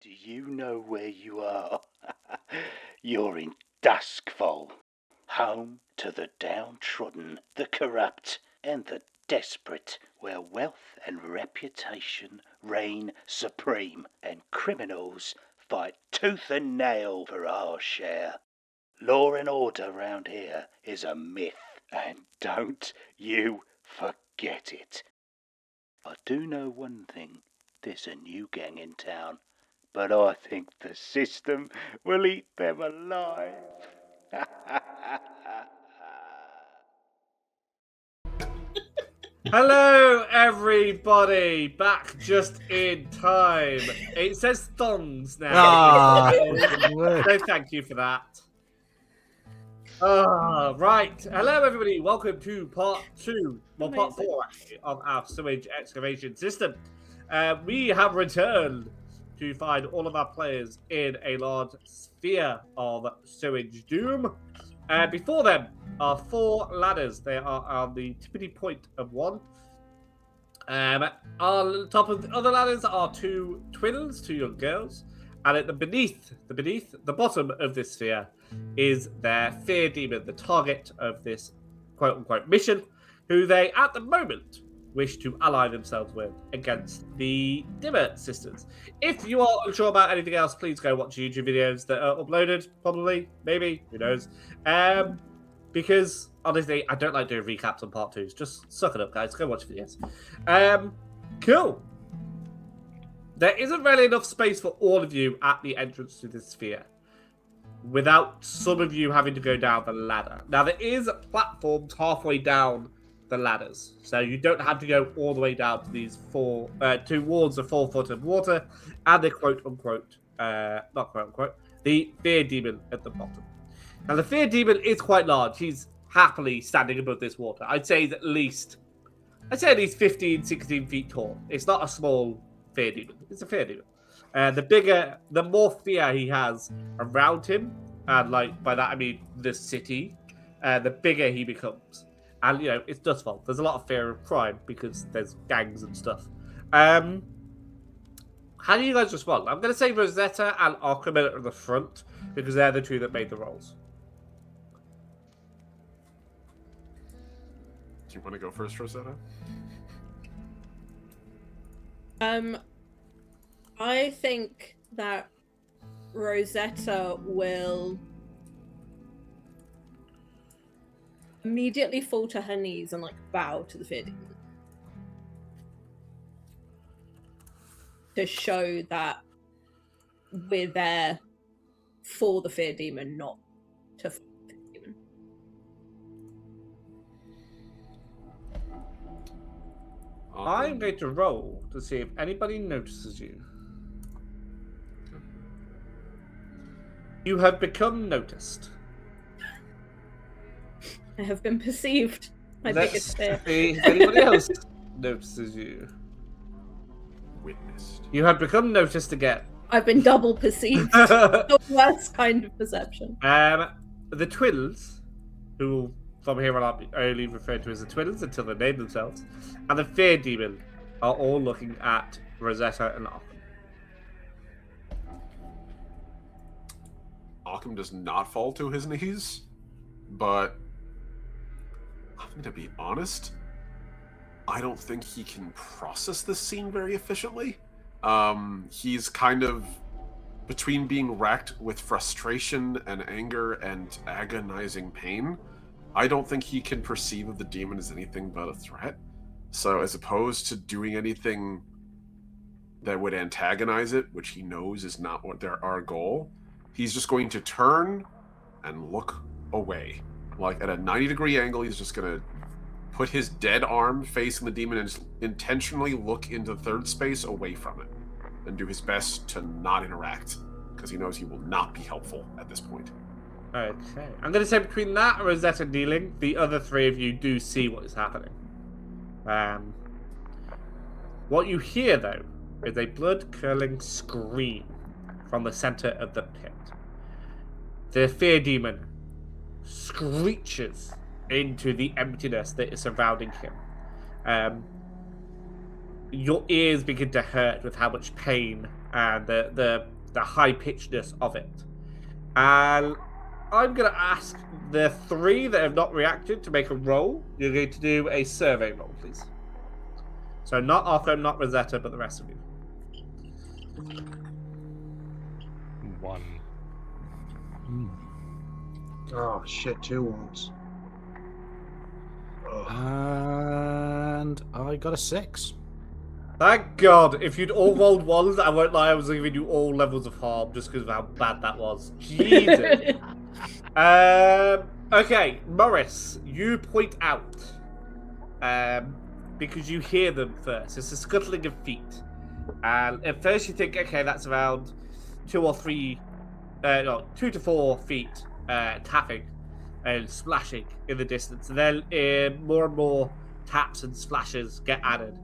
Do you know where you are? You're in Duskfall, home to the downtrodden, the corrupt, and the desperate, where wealth and reputation reign supreme, and criminals fight tooth and nail for our share. Law and order round here is a myth, and don't you forget it. I do know one thing, there's a new gang in town, but I think the system will eat them alive. Hello, everybody! Back just in time. It says thumbs now. So thank you for that. Right. Hello, everybody. Welcome to part 2, part 4, actually, of our sewage excavation system. We have returned to find all of our players in a large sphere of sewage doom. Before them are 4 ladders. They are on the tippity point of one. On top of the other ladders are 2 twins, 2 young girls. And at the bottom of this sphere is their fear demon, the target of this quote-unquote mission, who they, at the moment, wish to ally themselves with against the Dimmer sisters. If you are unsure about anything else, please go watch YouTube videos that are uploaded, probably, maybe, who knows. Because, honestly, I don't like doing recaps on part 2s. Just suck it up, guys. Go watch videos. Cool. There isn't really enough space for all of you at the entrance to this sphere, without some of you having to go down the ladder. Now, there is platforms halfway down the ladders, so you don't have to go all the way down to these towards the 4 foot of water, and the the fear demon at the bottom. Now, the fear demon is quite large. He's happily standing above this water. I'd say at least 15, 16 feet tall. It's not a small fear demon. It's a fear demon. The more fear he has around him, and by that I mean the city, the bigger he becomes. And it's Dustfall. There's a lot of fear of crime because there's gangs and stuff. How do you guys respond? I'm going to say Rosetta and Archimedes at the front because they're the 2 that made the rolls. Do you want to go first, Rosetta? I think that Rosetta will immediately fall to her knees and bow to the fear demon to show that we're there for the fear demon, not to fight the fear demon. I'm going to roll to see if anybody notices you. You have become noticed. I have been perceived. My biggest fear. See if anybody else notices you. Witnessed. You have become noticed again. I've been double perceived. The worst kind of perception. The twins, who from here on out are only referred to as the twins until they name themselves, and the fear demon are all looking at Rosetta and Arkham. Arkham does not fall to his knees, but I'm going to be honest, I don't think he can process this scene very efficiently. He's kind of between being racked with frustration and anger and agonizing pain. I don't think he can perceive of the demon as anything but a threat. So as opposed to doing anything that would antagonize it, which he knows is not what our goal, he's just going to turn and look away. At a 90-degree angle, he's just going to put his dead arm facing the demon and just intentionally look into third space away from it and do his best to not interact because he knows he will not be helpful at this point. Okay. I'm going to say between that and Rosetta kneeling, the other 3 of you do see what is happening. What you hear, though, is a blood-curdling scream from the center of the pit. The fear demon screeches into the emptiness that is surrounding him. Your ears begin to hurt with how much pain and the high pitchedness of it. And I'm going to ask the 3 that have not reacted to make a roll. You're going to do a survey roll, please. So not Arco, not Rosetta, but the rest of you. 1. Oh shit, 2 ones. Oh. And I got a 6. Thank God. If you'd all rolled 1s, I won't lie, I was giving you all levels of harm just because of how bad that was. Jesus. Okay, Morris, you point out, because you hear them first. It's a scuttling of feet. And at first you think, okay, that's around 2 to 4 feet tapping and splashing in the distance. And then more and more taps and splashes get added.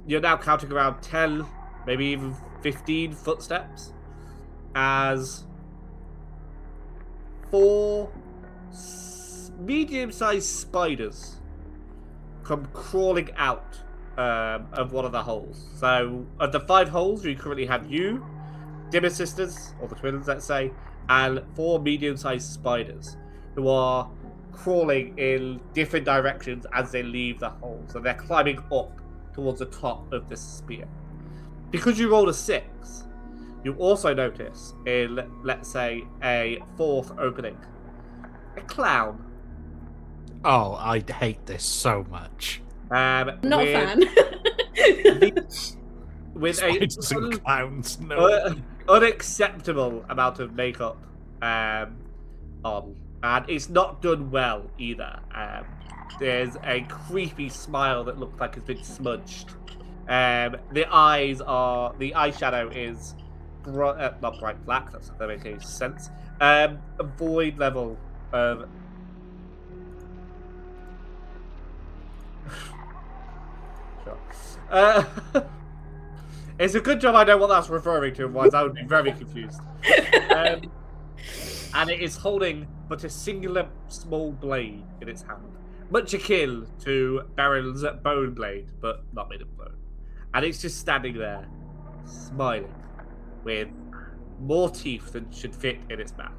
You're now counting around 10, maybe even 15 footsteps as 4 medium-sized spiders come crawling out of one of the holes. So, of the 5 holes, you currently have you, Dimmer Sisters, or the twins, let's say, and 4 medium-sized spiders who are crawling in different directions as they leave the hole. So they're climbing up towards the top of this spear. Because you rolled a 6, you also notice in, let's say, a 4th opening, a clown. Oh, I hate this so much. Not a fan. With Spiders and clowns, no. Unacceptable amount of makeup on, and it's not done well either. There's a creepy smile that looks like it's been smudged. The eyeshadow is not bright black. That makes any sense. A void level of. Sure. It's a good job I know what that's referring to, otherwise I would be very confused. And it is holding but a singular small blade in its hand, much akin to Baron's bone blade, but not made of bone. And it's just standing there, smiling, with more teeth than should fit in its mouth.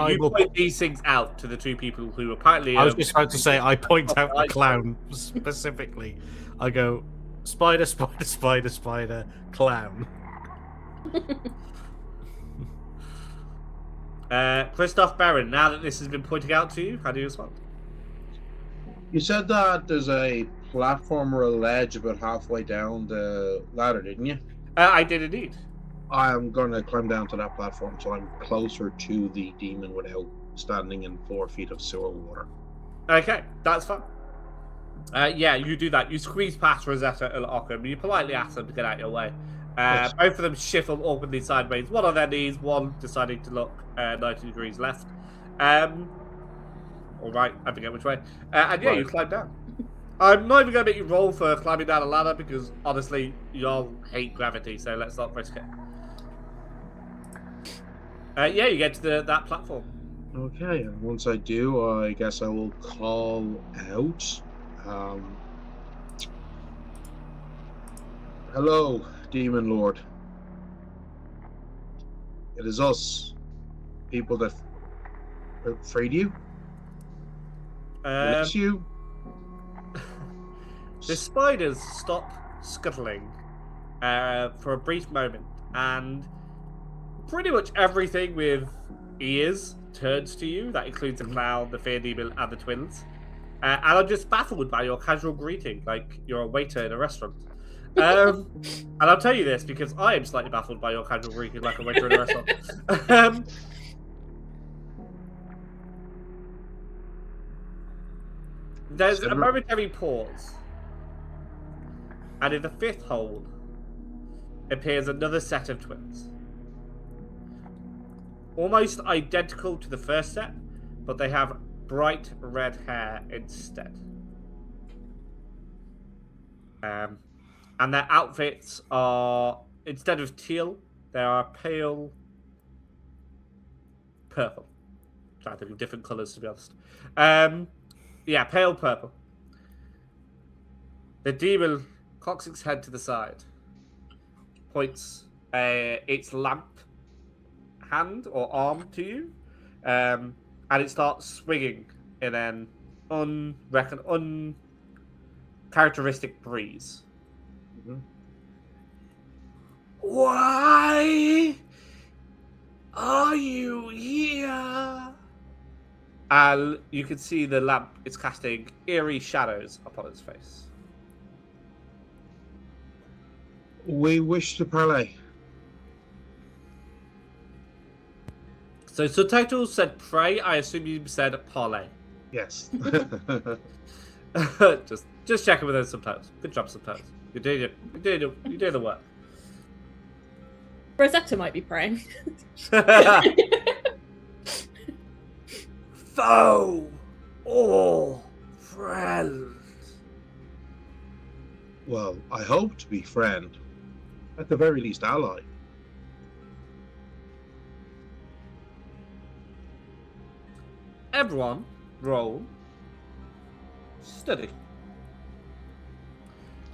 You point these things out to the 2 people who apparently... I was just about to say, I point out the clown specifically. I go, spider, spider, spider, spider, clown. Christoph Baron, now that this has been pointed out to you, how do you respond? You said that there's a platform or a ledge about halfway down the ladder, didn't you? I did indeed. I am going to climb down to that platform so I'm closer to the demon without standing in 4 feet of sewer water. Okay, that's fine. Yeah, you do that. You squeeze past Rosetta and Ockham. You politely ask them to get out of your way. Yes. Both of them shuffle awkwardly sideways, one on their knees, one deciding to look 90 degrees left. All right, I forget which way. And yeah, Right. you climb down. I'm not even going to make you roll for climbing down a ladder because, honestly, y'all hate gravity, so let's not risk it. Yeah, you get to that platform. Okay, and once I do, I guess I will call out. Hello, Demon Lord. It is us, people that freed you. Bless you. The spiders stop scuttling for a brief moment, and pretty much everything with ears turns to you. That includes the clown, the fear demon, and the twins. And I'm just baffled by your casual greeting, like you're a waiter in a restaurant. And I'll tell you this because I am slightly baffled by your casual greeting, like a waiter in a restaurant. There's a momentary pause, and in the 5th hole appears another set of twins. Almost identical to the first set, but they have bright red hair instead. And their outfits are, instead of teal, they are pale purple. I'm trying to think of different colours, to be honest. Yeah, pale purple. The demon cocks its head to the side, points its lamp hand or arm to you, and it starts swinging in an uncharacteristic breeze. Mhm. Why are you here? And you can see the lamp is casting eerie shadows upon its face. We wish to parley. So subtitles said pray. I assume you said parlay. Yes. just checking with those subtitles. Good job, subtitles. You're doing the work. Rosetta might be praying. Foe or friend? Well, I hope to be friend. At the very least, ally. Everyone, roll study.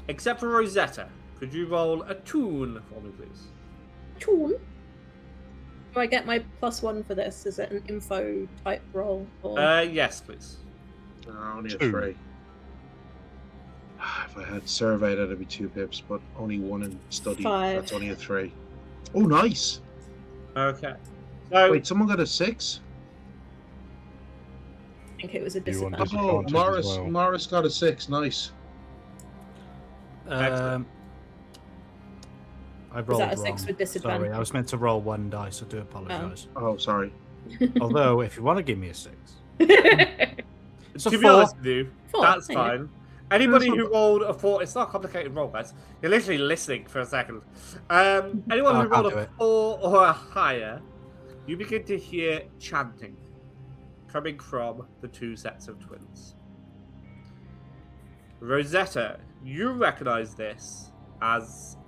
Except for Rosetta. Could you roll a tune for me, please? Tune. Do I get my +1 for this? Is it an info type roll? Or... Yes, please. Only a 2. 3. If I had survey, that'd be 2 pips, but only 1 in study. 5. That's only a 3. Oh, nice. Okay. So Wait, someone got a 6? I think it was a You want disadvantage. Oh, Disadvantage as well. Morris got a 6. Nice. Excellent. I rolled that a wrong. 6 with disadvantage? Sorry, I was meant to roll 1 dice. I do apologise. Oh, sorry. Although, if you want to give me a 6, it's a to be 4. honest with you, 4, that's there you go. fine. Anybody That's who not rolled a 4, it's not a complicated roll, guys. You're literally listening for a second. Anyone I who can't rolled do a it. 4 or higher, you begin to hear chanting coming from the 2 sets of twins. Rosetta, you recognize this as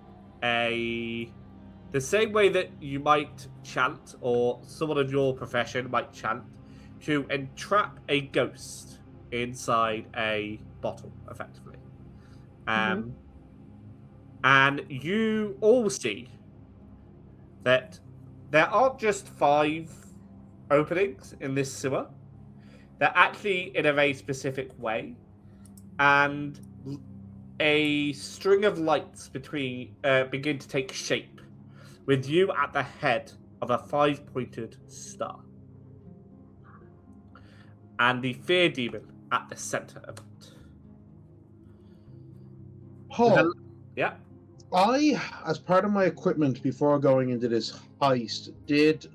the same way that you might chant, or someone of your profession might chant, to entrap a ghost inside a bottle, effectively. And you all see that there aren't just 5 openings in this sewer. They're actually in a very specific way, and a string of lights begin to take shape, with you at the head of a 5-pointed star, and the fear demon at the center of it. Paul, Yeah. I, as part of my equipment before going into this heist, did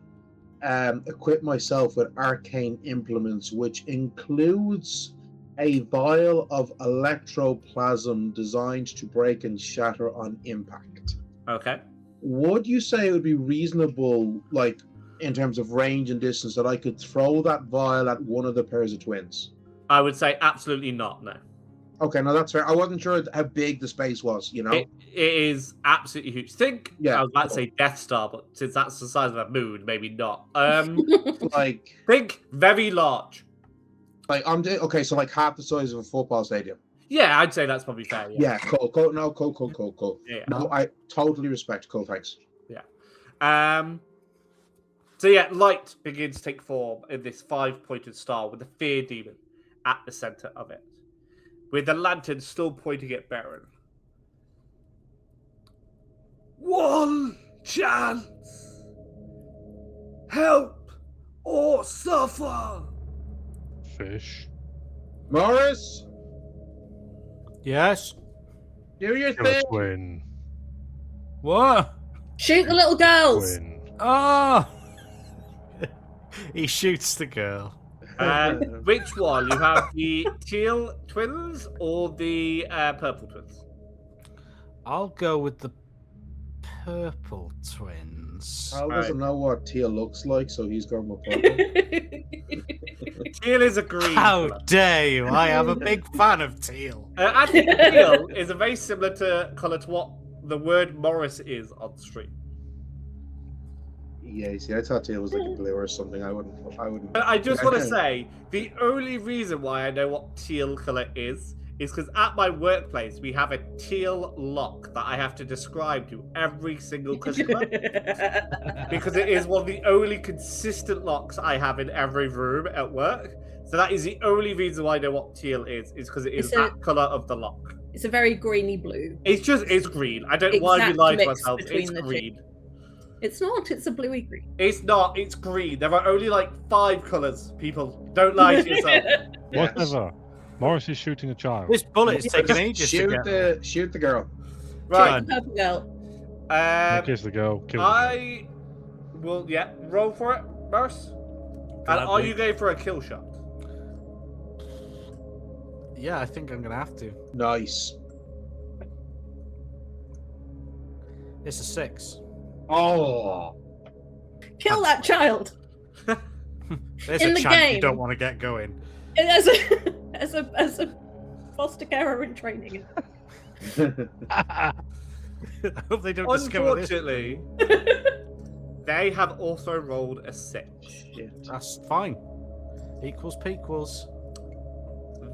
equip myself with arcane implements, which includes a vial of electroplasm designed to break and shatter on impact. Okay. Would you say it would be reasonable, like in terms of range and distance, that I could throw that vial at one of the pairs of twins? I would say absolutely not. No. Okay, no, that's fair. I wasn't sure how big the space was, you know? It is absolutely huge. Think, Yeah, I was about to cool. say Death Star, but since that's the size of a moon, maybe not. Like, Think very large. okay, so like half the size of a football stadium. Yeah, I'd say that's probably fair. Yeah. Yeah, cool. No, cool. Yeah. No, I totally respect. Cool, thanks. So yeah, light begins to take form in this 5-pointed star with the fear demon at the center of it, with the lantern still pointing at Baron. One chance. Help or suffer. Fish. Morris, Yes? do your Kill a thing. twin. What? Shoot the little girls! Twin. Oh! He shoots the girl. Which one? You have the teal twins or the purple twins? I'll go with the purple twins. Al doesn't know what teal looks like, so he's going with purple. Teal is a green. How colour. dare you? I am a big fan of teal. I think teal is a very similar colour to what the word Morris is on stream. Yeah, see, I thought teal was like a blue or something. I wouldn't. But I just want to say, the only reason why I know what teal colour is is because at my workplace we have a teal lock that I have to describe to every single customer because it is one of the only consistent locks I have in every room at work. So that is the only reason why I know what teal is because it is that colour of the lock. It's a very greeny blue. It's green. I don't know why we lie to ourselves. It's the green. two. It's not. It's a bluey green. It's not. It's green. There are only like 5 colours. People, don't lie to yourself. Whatever. Morris is shooting a child. This bullet is taking ages to get. Shoot the girl. Right. Purple girl. Kiss the girl. Kill the girl. I will, roll for it, Morris. And are you going for a kill shot? Yeah, I think I'm gonna have to. Nice. It's a 6. Oh. Kill that child. There's In a the chance game. you don't want to get going. As a foster carer in training. I hope they don't discover this. Unfortunately, they have also rolled a 6. That's fine. Equals pequals.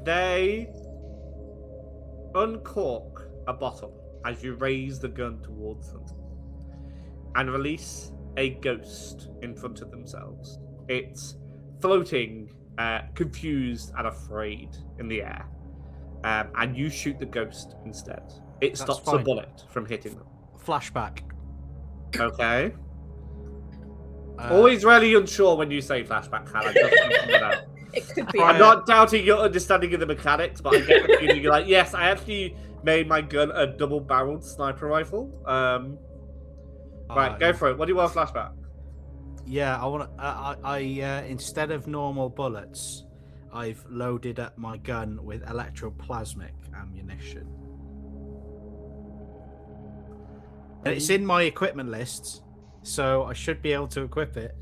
They uncork a bottle as you raise the gun towards them and release a ghost in front of themselves. It's floating, confused and afraid in the air. And you shoot the ghost instead. It stops the bullet from hitting them. Flashback. Okay. Always really unsure when you say flashback, Hannah. It could be. I'm not doubting your understanding of the mechanics, but I get the feeling you're like, yes, I actually made my gun a double-barreled sniper rifle. Right, go for it. What do you want flashback? Yeah, I want to. Instead of normal bullets, I've loaded up my gun with electroplasmic ammunition. And it's in my equipment list, so I should be able to equip it.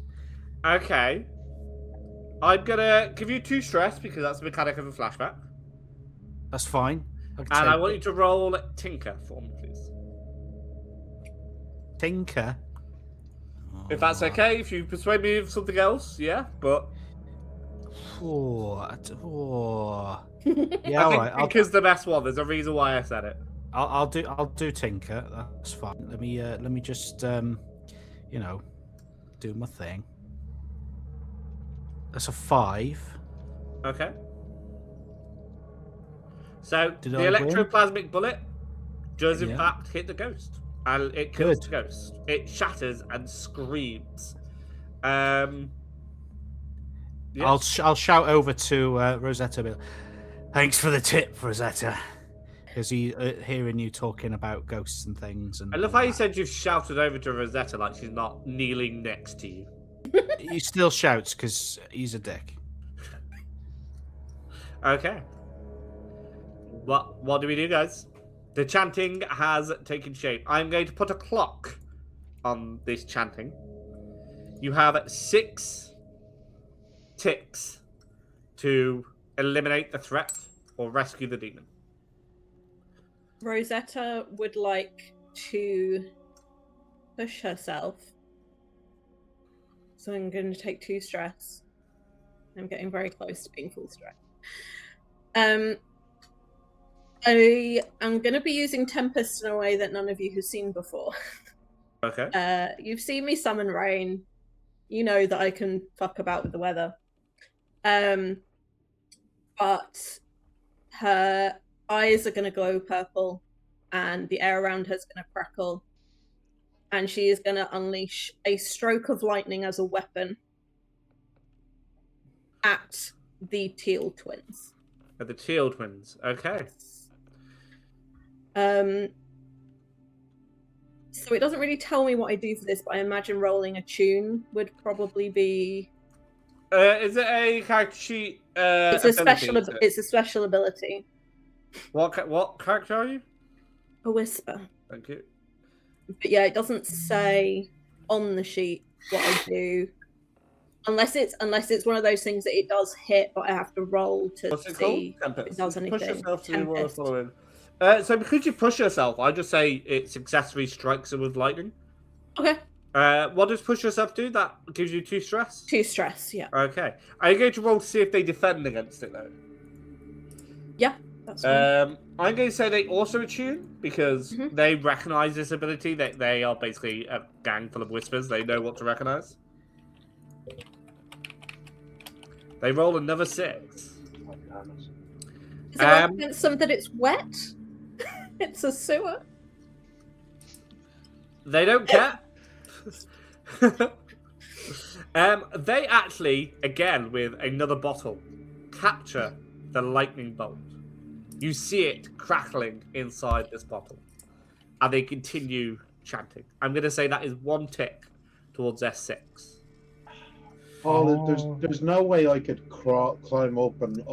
Okay. I'm gonna give you 2 stress because that's the mechanic of a flashback. That's fine. And I want you to roll Tinker for me, please. Tinker? If that's okay, if you persuade me of something else, yeah, but... Yeah, I think Tinker's the best one. There's a reason why I said it. I'll do Tinker. That's fine. Let me just do my thing. That's a 5. Okay. So Did the I win? electroplasmic bullet does in Yeah. fact hit the ghost, and it kills the ghost. It shatters and screams. Yeah. I'll shout over to Rosetta. Thanks for the tip, Rosetta. Because hearing you talking about ghosts and things. And I love how you said you've shouted over to Rosetta like she's not kneeling next to you. He still shouts because he's a dick. Okay. What do we do, guys? The chanting has taken shape. I'm going to put a clock on this chanting. You have 6 ticks to eliminate the threat or rescue the demon. Rosetta would like to push herself. So I'm going to take 2 stress. I'm getting very close to being full stress. I am going to be using Tempest in a way that none of you have seen before. Okay. You've seen me summon rain. You know that I can fuck about with the weather. But her eyes are going to glow purple and the air around her is going to crackle. And she is going to unleash a stroke of lightning as a weapon at the Teal twins. At the Teal twins. Okay. So it doesn't really tell me what I do for this, but I imagine rolling a tune would probably be. Is it a character sheet? It's a special. It's a special ability. What character are you? A whisper. Thank you. But yeah, it doesn't say on the sheet what I do, unless it's one of those things that it does hit, but I have to roll to see if it does anything. Push yourself to following. So because you push yourself, I just say it successfully strikes them with lightning. Okay. What does push yourself do? That gives you 2 stress? 2 stress, yeah. Okay. Are you going to roll to see if they defend against it, though? Yeah. That's fine. I'm going to say they also attune because they recognize this ability. That they are basically a gang full of whispers. They know what to recognize. They roll another 6. Is it right against them that it's wet? It's a sewer. They don't care. They actually, again, with another bottle, capture the lightning bolt. You see it crackling inside this bottle. And they continue chanting. I'm going to say that is 1 tick towards S6. Oh, there's no way I could climb up and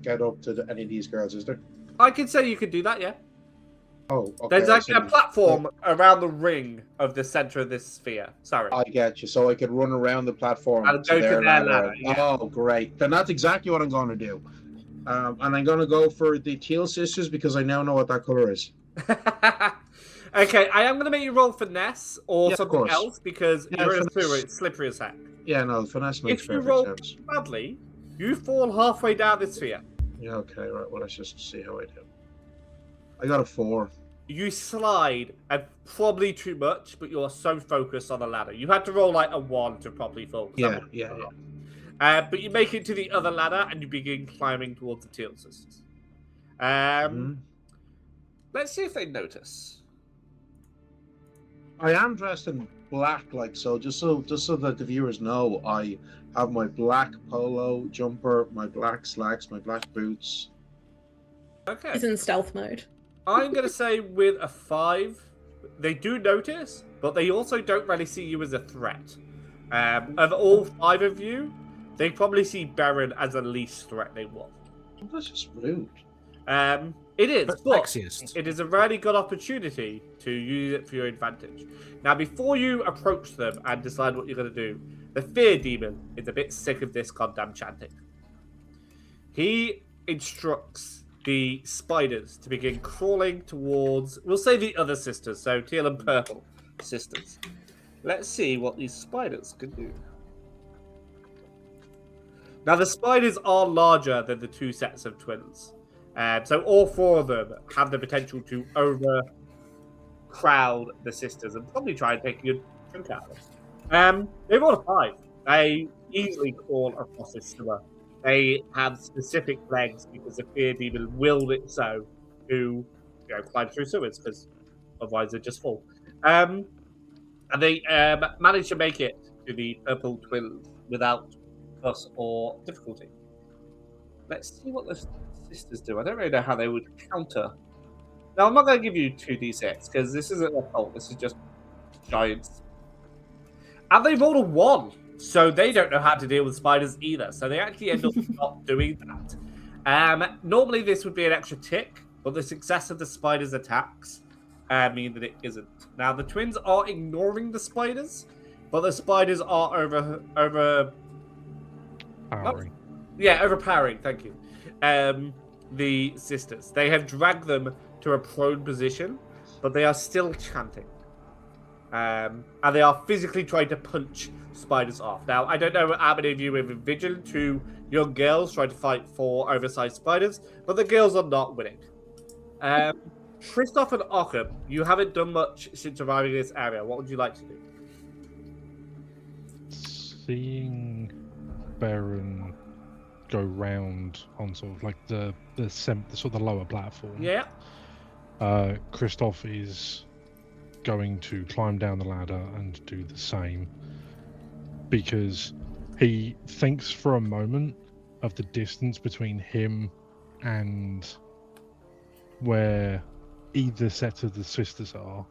get up to any of these girls, is there? I could say you could do that, yeah. Oh, okay. There's like a platform around the ring of the center of this sphere. Sorry. I get you. So I could run around the platform and go to their ladder. Yeah. Oh, great. Then that's exactly what I'm going to do. And I'm going to go for the teal sisters because I now know what that color is. Okay, I am going to make you roll finesse or something else because you're in a sewer, it's slippery as heck. Yeah, no, finesse makes perfect sense. If you roll badly, you fall halfway down the sphere. Yeah, okay, right. Well, let's just see how I do. I got a 4. You slide, and probably too much, but you're so focused on the ladder. You had to roll like a 1 to properly focus. Yeah. But you make it to the other ladder, and you begin climbing towards the teal sisters. Let's see if they notice. I am dressed in black, just so that the viewers know, I have my black polo jumper, my black slacks, my black boots. Okay. He's in stealth mode. I'm going to say with a 5, they do notice, but they also don't really see you as a threat. Of all 5 of you, they probably see Baron as the least threatening one. That's just rude. It is, but sexiest. It is a really good opportunity to use it for your advantage. Now, before you approach them and decide what you're going to do, the Fear Demon is a bit sick of this goddamn chanting. He instructs the spiders to begin crawling towards, we'll say the other sisters, so teal and purple sisters. Let's see what these spiders can do. Now, the spiders are larger than the 2 sets of twins. So all 4 of them have the potential to overcrowd the sisters and probably try and take a good chunk out of them. They roll a 5. They easily crawl across this sewer. They have specific legs because the Fear Demon willed it so to climb through sewers because otherwise they're just full. And they manage to make it to the purple twins without fuss or difficulty. Let's see what the sisters do. I don't really know how they would counter. Now, I'm not going to give you 2d6 because this isn't their fault. This is just giants. And they rolled a 1, so they don't know how to deal with spiders either. So they actually end up not doing that. Normally, this would be an extra tick, but the success of the spiders' attacks mean that it isn't. Now, the twins are ignoring the spiders, but the spiders are overpowering. Thank you. The sisters. They have dragged them to a prone position, but they are still chanting. And they are physically trying to punch spiders off. Now, I don't know how many of you have envisioned 2 young girls trying to fight 4 oversized spiders, but the girls are not winning. Christoph and Ockham, you haven't done much since arriving in this area. What would you like to do? Seeing Baron go round on sort of like the sort of the lower platform. Yeah. Christoph is going to climb down the ladder and do the same because he thinks for a moment of the distance between him and where either set of the sisters are.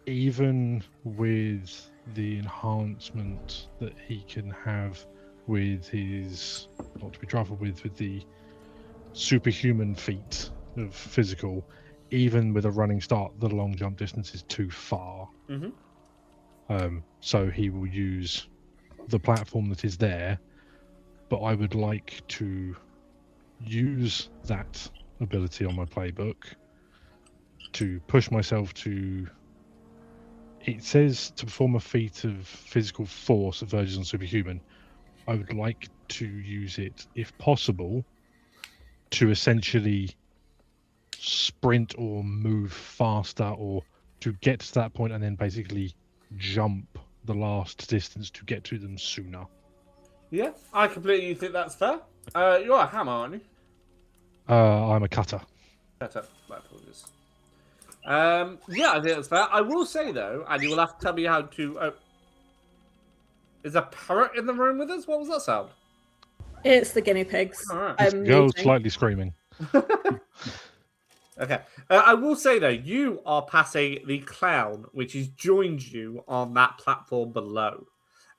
Even with the enhancement that he can have with his, not to be trifled with the superhuman feat of physical, even with a running start, the long jump distance is too far. So he will use the platform that is there, but I would like to use that ability on my playbook to push myself to, it says to perform a feat of physical force that verges on superhuman. I would like to use it, if possible, to essentially sprint or move faster or to get to that point and then basically jump the last distance to get to them sooner. Yeah, I completely think that's fair. You're a hammer, aren't you? I'm a cutter. Shut up. My apologies. Yeah, I think that's fair. I will say, though, and you will have to tell me how to... Is a parrot in the room with us? What was that sound? It's the guinea pigs. All right. This girl's slightly screaming. Okay. I will say, though, you are passing the clown, which has joined you on that platform below.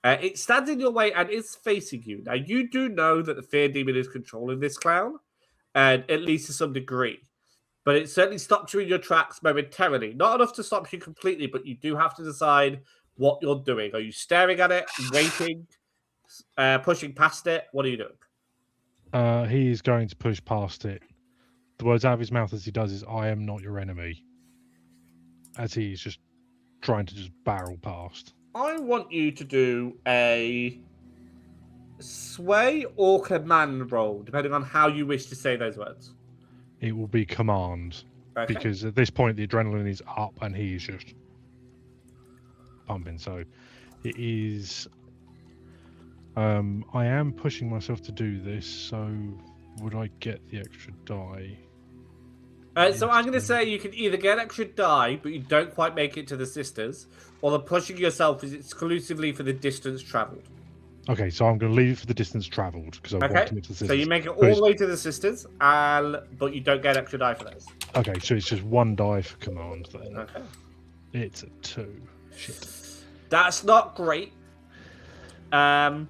It stands in your way and is facing you. Now, you do know that the fear demon is controlling this clown, and at least to some degree. But it certainly stops you in your tracks momentarily. Not enough to stop you completely, but you do have to decide what you're doing. Are you staring at it, waiting, pushing past it? What are you doing? He's going to push past it. The words out of his mouth as he does is, "I am not your enemy." As he's just trying to just barrel past. I want you to do a sway or command roll, depending on how you wish to say those words. It will be command. Okay. Because at this point the adrenaline is up and he is just pumping. So it is... I am pushing myself to do this, so would I get the extra die? So I'm going to say you can either get extra die, but you don't quite make it to the sisters, or the pushing yourself is exclusively for the distance travelled. Okay, so I'm going to leave it for the distance travelled, because I want to get to the sisters. So you make it all the way to the sisters, but you don't get extra die for those. Okay, so it's just one die for command then. Okay. It's a 2. Shit. That's not great. I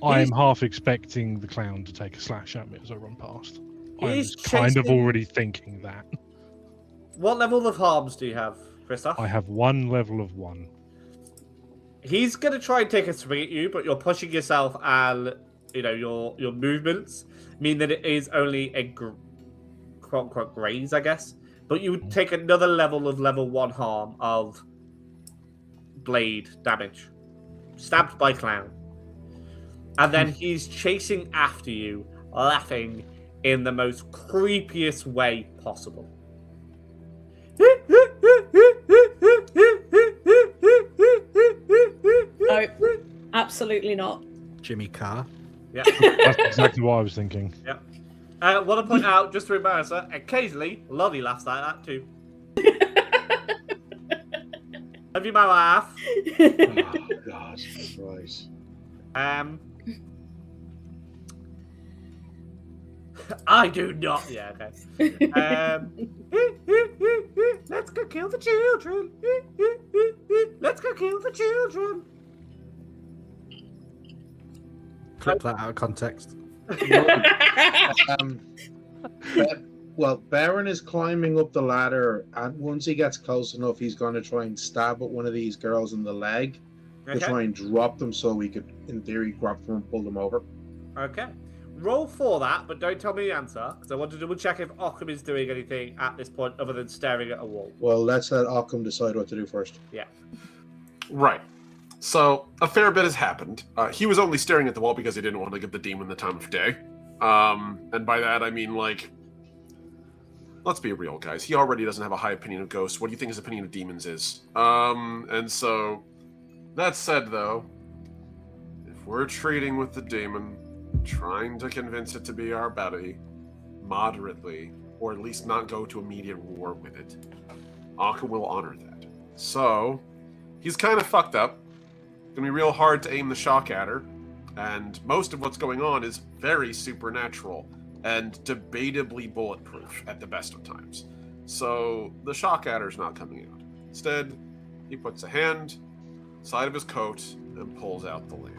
am half expecting the clown to take a slash at me as I run past. I'm kind of already thinking that. What level of harms do you have, Christoph? I have 1 level of 1. He's going to try and take a swing at you, but you're pushing yourself and, your movements mean that it is only a quote-unquote graze, I guess. But you would take another level of level 1 harm of blade damage. Stabbed by clown. And then he's chasing after you, laughing in the most creepiest way possible. No, absolutely not. Jimmy Carr. Yeah. That's exactly what I was thinking. Yeah. I want to point out, just to embarrass her, occasionally Lottie laughs like that too. Have you my laugh? Oh, God. Right. I do not. Yeah, okay. Let's go kill the children. Let's go kill the children. Clip that out of context. Well, Baron is climbing up the ladder, and once he gets close enough, he's going to try and stab at one of these girls in the leg to try and drop them so we could, in theory, grab them and pull them over. Okay. Roll for that, but don't tell me the answer, because I want to double check if Occam is doing anything at this point other than staring at a wall. Well, let's let Occam decide what to do first. Yeah. Right. So, a fair bit has happened. He was only staring at the wall because he didn't want to give the demon the time of day. And by that, I mean, let's be real, guys. He already doesn't have a high opinion of ghosts. What do you think his opinion of demons is? And so, that said, though, if we're treating with the demon, trying to convince it to be our buddy, moderately, or at least not go to immediate war with it, Akka will honor that. So, he's kind of fucked up. It's gonna be real hard to aim the shock at her, and most of what's going on is very supernatural and debatably bulletproof at the best of times. So, the shock at her's not coming out. Instead, he puts a hand inside of his coat and pulls out the lamp.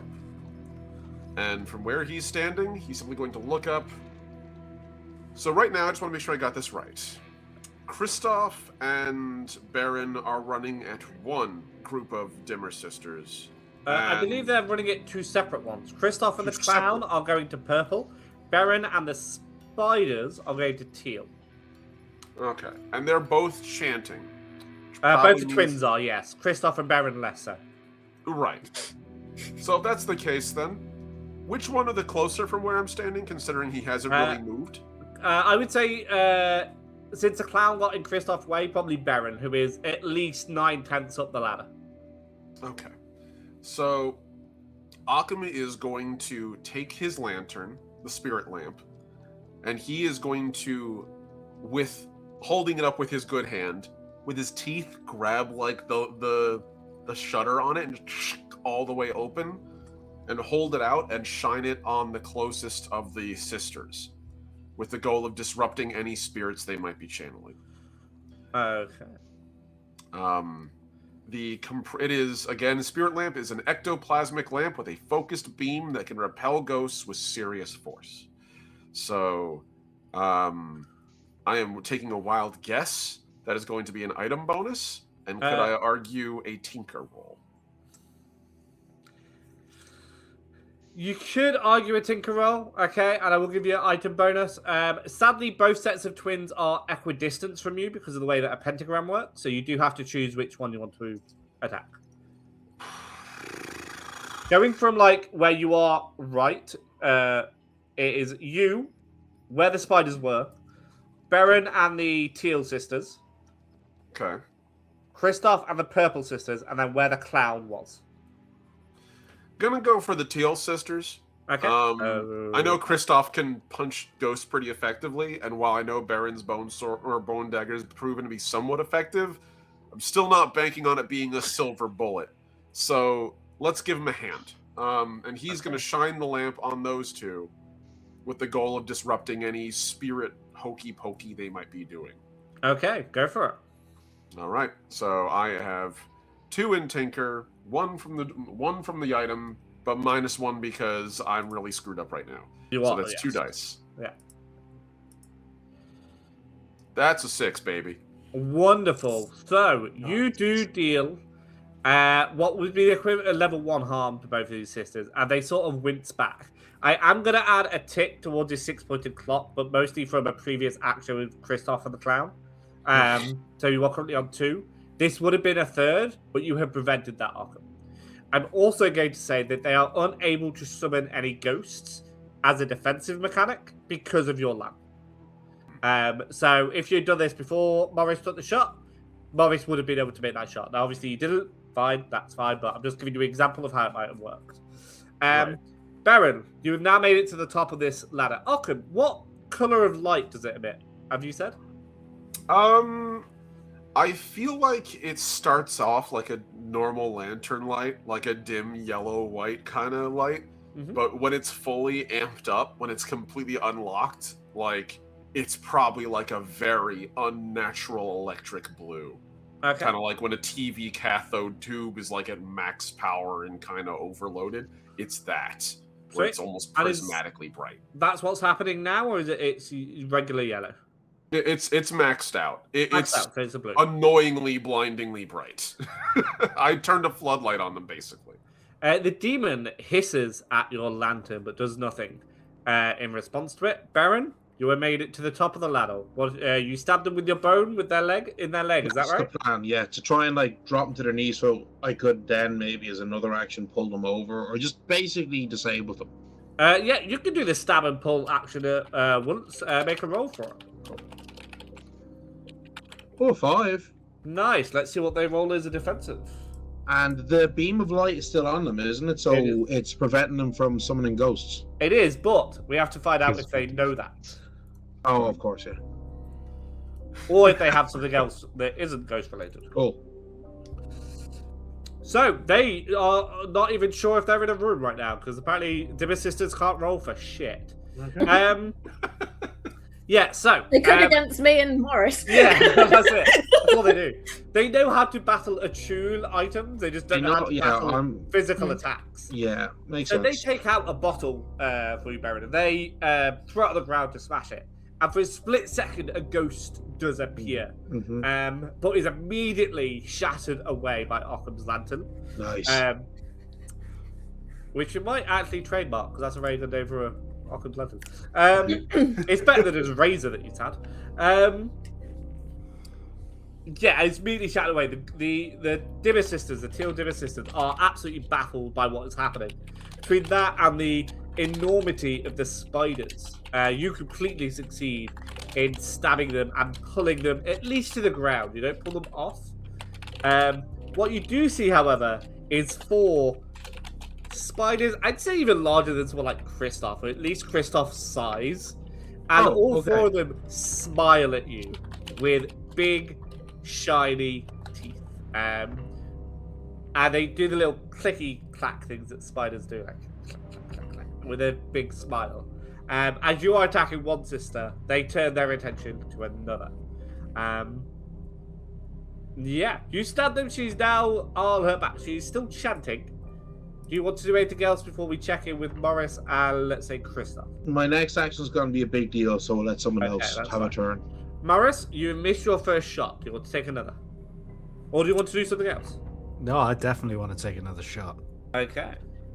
And from where he's standing, he's simply going to look up. So right now, I just want to make sure I got this right. Kristoff and Baron are running at one group of Dimmer sisters. I believe they're running it 2 separate ones. Kristoff and the clown are going to purple. Baron and the spiders are going to teal. Okay. And they're both chanting. Both the twins are, yes. Kristoff and Baron lesser. Right. So if that's the case, then Which one are the closer from where I'm standing, considering he hasn't really moved? I would say, since the clown got in Kristoff's way, probably Baron, who is at least 9/10 up the ladder. Okay. So, Akami is going to take his lantern, the spirit lamp, and he is going to, holding it up with his good hand, with his teeth, grab like the shutter on it and all the way open, and hold it out and shine it on the closest of the sisters, with the goal of disrupting any spirits they might be channeling. Okay. It is, again, spirit lamp is an ectoplasmic lamp with a focused beam that can repel ghosts with serious force. So, I am taking a wild guess that is going to be an item bonus, and could I argue a tinker roll? You could argue a tinker roll, okay, and I will give you an item bonus. Sadly, both sets of twins are equidistant from you because of the way that a pentagram works, so you do have to choose which one you want to attack. Going from, like, where you are right, it is you, where the spiders were, Baron and the teal sisters, Okay. Kristoff and the purple sisters, and then where the clown was. Gonna go for the teal sisters. Okay. I know Kristoff can punch ghosts pretty effectively, and while I know Baron's bone dagger has proven to be somewhat effective, I'm still not banking on it being a silver bullet. So let's give him a hand. And he's gonna shine the lamp on those two, with the goal of disrupting any spirit hokey pokey they might be doing. Okay, go for it. All right. So I have 2 in Tinker, one from the item, but -1 because I'm really screwed up right now. So that's 2 dice. Yeah. That's a 6, baby. Wonderful. So you do deal what would be the equivalent of level 1 harm to both of these sisters, and they sort of wince back. I am going to add a tick towards his 6-pointed clock, but mostly from a previous action with Kristoff and the clown. So you are currently on 2. This would have been a 3rd, but you have prevented that, Arkham. I'm also going to say that they are unable to summon any ghosts as a defensive mechanic because of your lamp. So if you'd done this before Morris took the shot, Morris would have been able to make that shot. Now, obviously, you didn't. Fine, that's fine, but I'm just giving you an example of how it might have worked. Right. Baron, you have now made it to the top of this ladder. Arkham, what colour of light does it emit? Have you said? I feel like it starts off like a normal lantern light, like a dim yellow-white kind of light. Mm-hmm. But when it's fully amped up, when it's completely unlocked, like, it's probably like a very unnatural electric blue. Okay. Kind of like when a TV cathode tube is like at max power and kind of overloaded. It's that. Where it's almost prismatically bright. That's what's happening now, or is it's regular yellow? It's maxed out. It's out, so it's a blue. Annoyingly, blindingly bright. I turned a floodlight on them, basically. The demon hisses at your lantern, but does nothing in response to it. Baron, you have made it to the top of the ladder. What? You stabbed them with your bone, with their leg, in their leg. Is that right? That's the plan, yeah. To try and like drop them to their knees, so I could then maybe as another action pull them over, or just basically disable them. Yeah, you can do the stab and pull action once. Make a roll for it. 4 or 5. Nice. Let's see what they roll as a defensive. And the beam of light is still on them, isn't it? So it's preventing them from summoning ghosts. It is, but we have to find out if they know that. Oh, of course, yeah. Or if they have something else that isn't ghost related. Cool. So, they are not even sure if they're in a room right now, because apparently Dimmer Sisters can't roll for shit. Okay. Yeah, so... They could against me and Morris. Yeah, that's it. That's all they do. They know how to battle attune items, they just don't know how to battle physical attacks. Yeah, makes sense. So sense. they take out a bottle for you, Baron, and they throw it on the ground to smash it. And for a split second, a ghost does appear, but is immediately shattered away by Occam's lantern. Nice. Which you might actually trademark, because that's a razor over Occam's lantern. It's better than his razor that he's had. Yeah, it's immediately shattered away. The Dimmer Sisters, the teal Dimmer Sisters, are absolutely baffled by what is happening. Between that and the enormity of the spiders, you completely succeed in stabbing them and pulling them at least to the ground. You don't pull them off. What you do see, however, is 4 spiders, I'd say even larger than someone like Kristoff, or at least Kristoff's size. And all 4 of them smile at you with big, shiny teeth. And they do the little clicky clack things that spiders do, like clack, clack, clack, clack, with a big smile. As you are attacking one sister, they turn their attention to another. Yeah, you stab them. She's now on her back. She's still chanting. Do you want to do anything else before we check in with Morris and, let's say, Kristoff? My next action is going to be a big deal, so we'll let someone else have a turn. Morris, you missed your first shot. Do you want to take another? Or do you want to do something else? No, I definitely want to take another shot. Okay.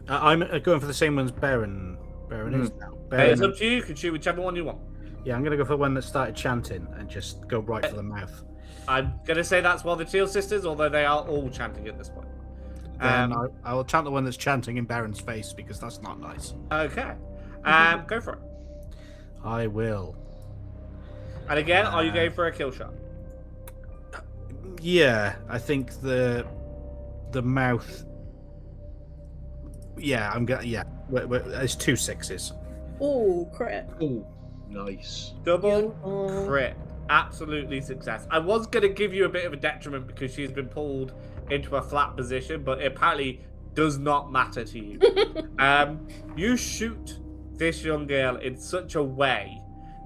I'm going for the same one as Baron. Baron is now. It's up to you. You can shoot whichever one you want. Yeah, I'm going to go for the one that started chanting and just go right for the mouth. I'm going to say that's one of the Teal sisters, although they are all chanting at this point. Then I will chant the one that's chanting in Baron's face, because that's not nice. Okay. Go for it. I will. And again, are you going for a kill shot? Yeah, I think the mouth. Yeah, I'm gonna. Yeah, there's 2 6s. Oh, crit. Oh, nice. Double crit. Absolutely success. I was going to give you a bit of a detriment because she's been pulled into a flat position, but it apparently does not matter to you. You shoot this young girl in such a way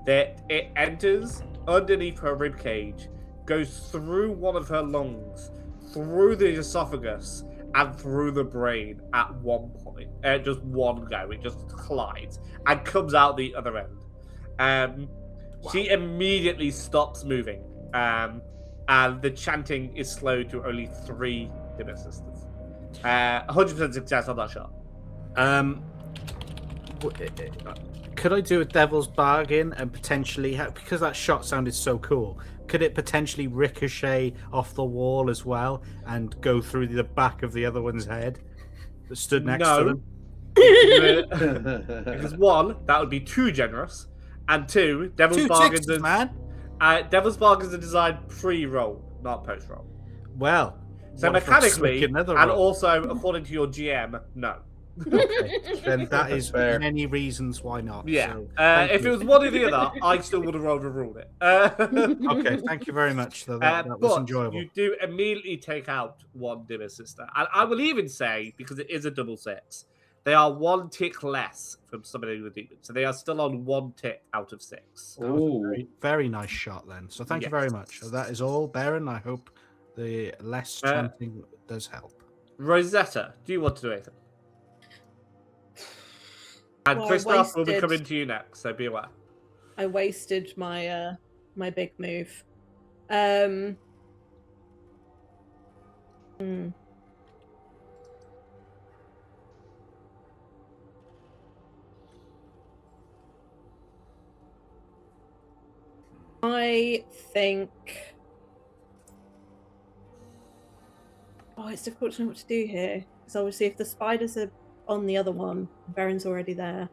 that it enters underneath her ribcage, goes through one of her lungs, through the esophagus, and through the brain at one point. Just one go. It just collides and comes out the other end. She immediately stops moving, and the chanting is slowed to only 3 Dimmer sisters. 100% success on that shot. Could I do a devil's bargain and potentially, because that shot sounded so cool, could it potentially ricochet off the wall as well and go through the back of the other one's head that stood next to them? Because 1, that would be too generous. And 2, Devil's Bargains Devil's Bargains are designed pre-roll, not post-roll. Well, so mechanically, and also according to your GM, no. Okay. Then that is many reasons why not. Yeah. So, if it was one or the other, I still would have rolled and ruled it. Okay, thank you very much. Though. That was enjoyable. You do immediately take out 1 Dimmer sister. And I will even say, because it is a double 6, they are 1 tick less from summoning the demon. So they are still on 1 tick out of 6. Very, very nice shot then. So thank you very much. So that is all, Baron. I hope the less chanting does help. Rosetta, do you want to do anything? And Kristoff will be coming to you next, so be aware. I wasted my my big move. I think. Oh, it's difficult to know what to do here. Because obviously, if the spiders are on the other one, Baron's already there.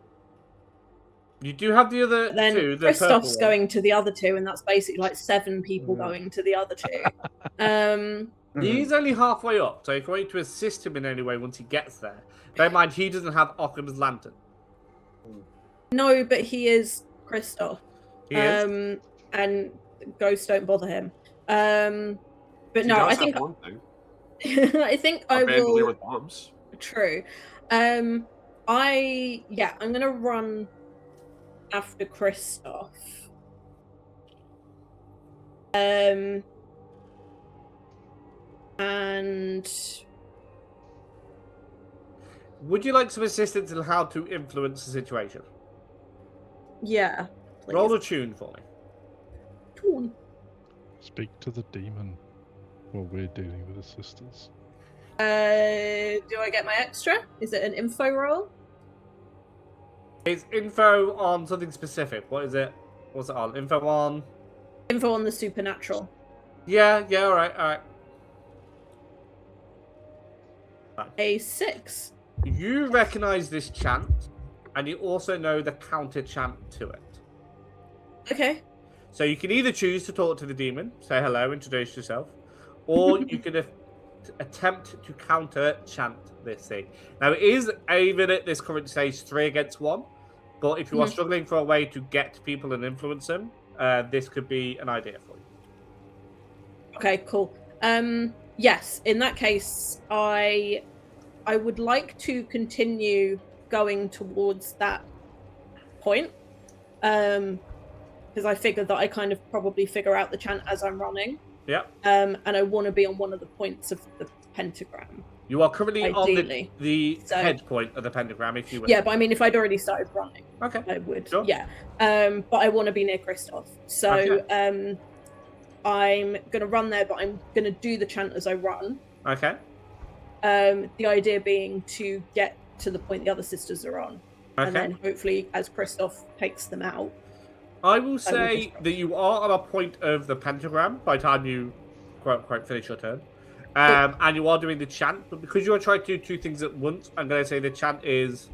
You do have the other then 2. The Kristoff's going to the other 2, and that's basically like 7 people going to the other 2. He's only halfway up, so if you're going to assist him in any way once he gets there, bear in mind he doesn't have Occam's lantern. No, but he is Kristoff. He is? And ghosts don't bother him. But no, I think one thing. I think I will. With bombs. True. I'm gonna run after Kristoff. And would you like some assistance in how to influence the situation? Yeah. Please. Roll a tune for me. Tune. Speak to the demon while we're dealing with the sisters. Do I get my extra? Is it an info roll? It's info on something specific. What is it? What's it on? Info on the supernatural. Yeah, all right. A 6. You recognize this chant and you also know the counter chant to it. Okay. So you can either choose to talk to the demon, say hello, introduce yourself, or you can attempt to counter chant this thing. Now, it is, even at this current stage, 3 against 1, but if you are struggling for a way to get people and influence them, this could be an idea for you. Okay, cool. Yes, in that case, I would like to continue going towards that point. Because I figured that I kind of probably figure out the chant as I'm running. Yeah. And I want to be on one of the points of the pentagram. You are currently Ideally. on the So- head point of the pentagram, if you will. Yeah, but I mean, if I'd already started running, Okay. I would. Sure. Yeah. But I want to be near Christoph. So Okay. I'm going to run there, but I'm going to do the chant as I run. Okay. The idea being to get to the point the other sisters are on. Okay. And then hopefully, as Christoph takes them out. I will say that you are on a point of the pentagram by the time you quote finish your turn. And you are doing the chant, but because you are trying to do 2 things at once, I'm going to say the chant is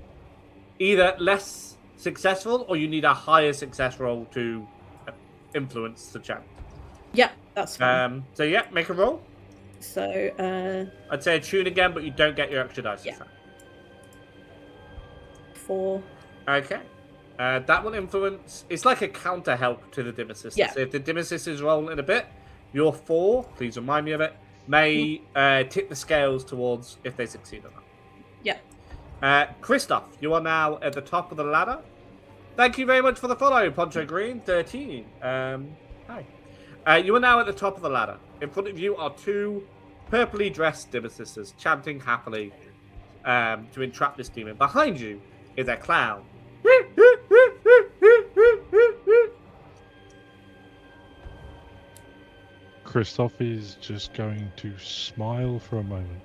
either less successful or you need a higher success roll to influence the chant. Yeah, that's fine. So yeah, make a roll. So I'd say attune again, but you don't get your extra dice. Yeah. 4. Okay. That will influence. It's like a counter help to the Dimmer Sisters. Yeah. So if the Dimmer Sisters roll in a bit, your 4, please remind me of it, may tip the scales towards if they succeed or not. Yeah. Christoph, you are now at the top of the ladder. Thank you very much for the follow, Poncho Green 13. Hi. You are now at the top of the ladder. In front of you are 2 purpley dressed Dimmer Sisters chanting happily to entrap this demon. Behind you is a clown. Christoph is just going to smile for a moment.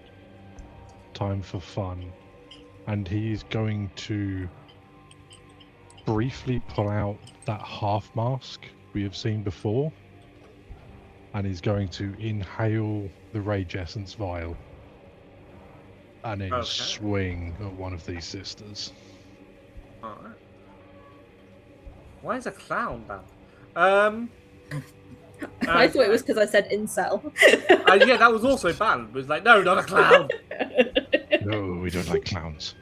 Time for fun. And he's going to briefly pull out that half mask we have seen before. And he's going to inhale the Rage Essence vial. And then swing at one of these sisters. Alright. Why is a clown banned? I thought it was because I said incel. Yeah, that was also banned. It was like, no, not a clown. No, we don't like clowns.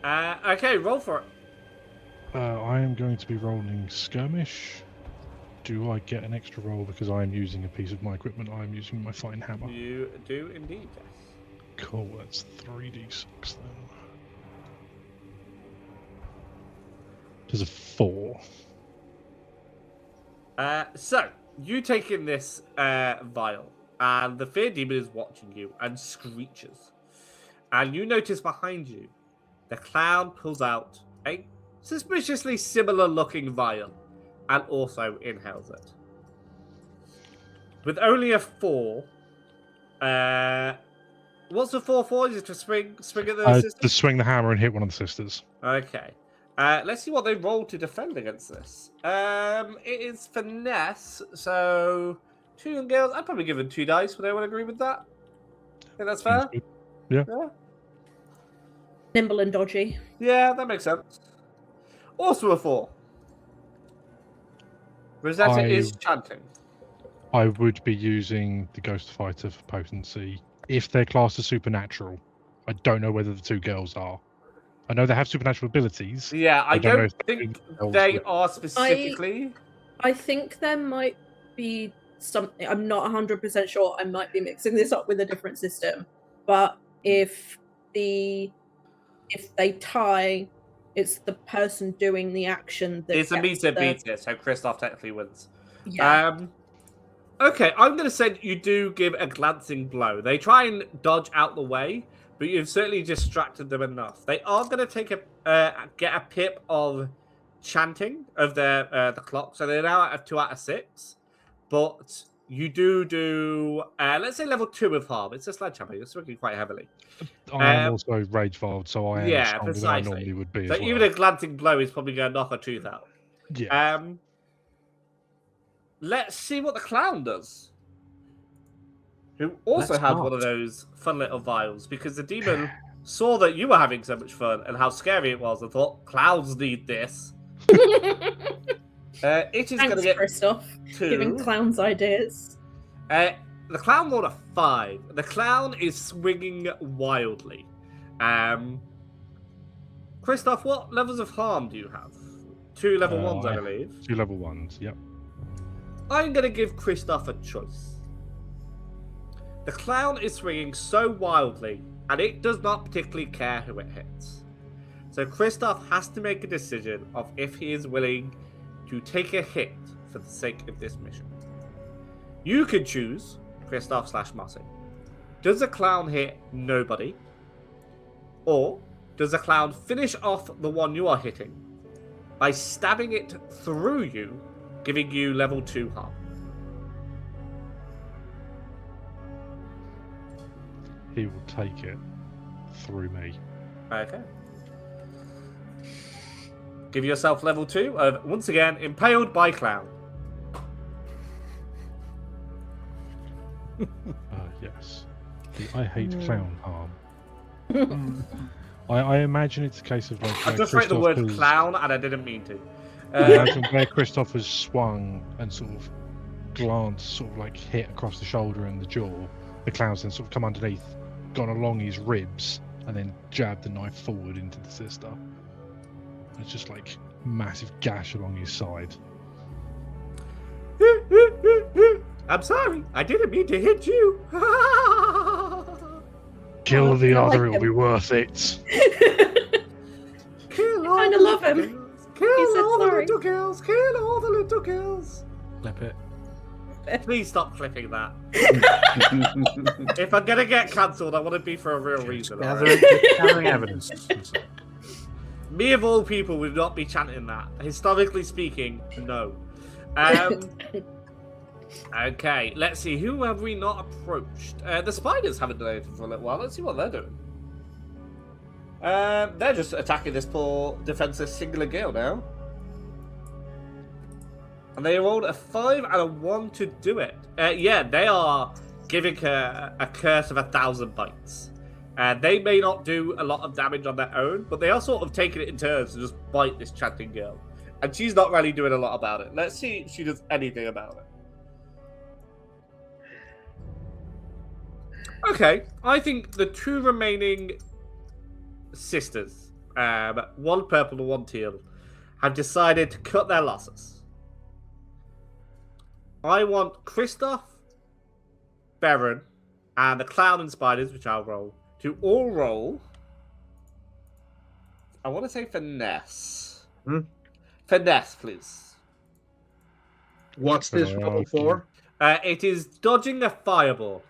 Okay, roll for it. I am going to be rolling skirmish. Do I get an extra roll because I am using a piece of my equipment? I am using my fine hammer. You do indeed, yes. Cool, that's 3d6 then. There's a 4. So, you take in this vial, and the fear demon is watching you and screeches. And you notice behind you, the clown pulls out a suspiciously similar looking vial and also inhales it. With only a 4, what's the 4 for? Is it to swing at the sisters? To swing the hammer and hit one of the sisters. Okay. Let's see what they roll to defend against this. It is finesse, so 2 young girls. I'd probably give them 2 dice. Would anyone agree with that? Think that's fair? Yeah. Nimble and dodgy. Yeah, that makes sense. Also a 4. Rosetta is chanting. I would be using the Ghost Fighter for potency. If they're classed as supernatural, I don't know whether the 2 girls are. I know they have supernatural abilities. Yeah, I don't know don't if think they're they are specifically. I think there might be something. I'm not 100% sure. I might be mixing this up with a different system. But if they tie, it's the person doing the action that It's a meter, so Christoph technically wins. Yeah. Okay, I'm going to say you do give a glancing blow. They try and dodge out the way, but you've certainly distracted them enough. They are going to take get a pip of chanting of their the clock, so they're now at 2 out of 6. But you do let's say level 2 of harm. It's a sledgehammer. You're swinging quite heavily. I am also rage filed, so I am stronger than I precisely. normally would be. So as well. even a glancing blow is probably going to knock a tooth out. Yeah. Let's see what the clown does. Who also Let's had not. one of those fun little vials, because the demon saw that you were having so much fun and how scary it was and thought, clowns need this. It is going to Thanks, get Christoph, 2. giving clowns ideas. The clown rolled a 5. The clown is swinging wildly. Christoph, what levels of harm do you have? 2 level 1s, I believe. 2 level 1s, yep. I'm going to give Christoph a choice. The clown is swinging so wildly, and it does not particularly care who it hits. So Christoph has to make a decision of if he is willing to take a hit for the sake of this mission. You can choose, Christoph / Mossy. Does the clown hit nobody? Or does the clown finish off the one you are hitting by stabbing it through you, giving you level 2 harm? He will take it through me. Okay. Give yourself level 2 of, once again, impaled by clown. Yes. I hate clown harm. I imagine it's a case of like. I just wrote the word clown and I didn't mean to. I imagine where Christoph has swung and sort of glanced, sort of like hit across the shoulder and the jaw. The clown's then sort of come underneath, gone along his ribs, and then jabbed the knife forward into the sister. It's just like massive gash along his side. I'm sorry, I didn't mean to hit you. Kill the I like other, it'll him. be worth it. Kill I all kinda the love little him. girls. Kill He said all the sorry. little girls. Kill all the little girls. Clip it. Please stop clipping that. If I'm gonna get cancelled, I want to be for a real reason. all right? Gathering evidence. Me of all people would not be chanting that. Historically speaking, no. Okay, let's see. Who have we not approached? The spiders haven't done anything for a little while. Let's see what they're doing. They're just attacking this poor defenseless singular girl now. And they rolled a 5 and a 1 to do it. Yeah, they are giving her a curse of 1,000 bites. They may not do a lot of damage on their own, but they are sort of taking it in turns to just bite this chanting girl. And she's not really doing a lot about it. Let's see if she does anything about it. Okay, I think the 2 remaining sisters, one purple and one teal, have decided to cut their losses. I want Christoph, Baron, and the clown and spiders, which I'll roll, to all roll. I want to say finesse. Finesse, please. What's this roll for? It is dodging a fireball.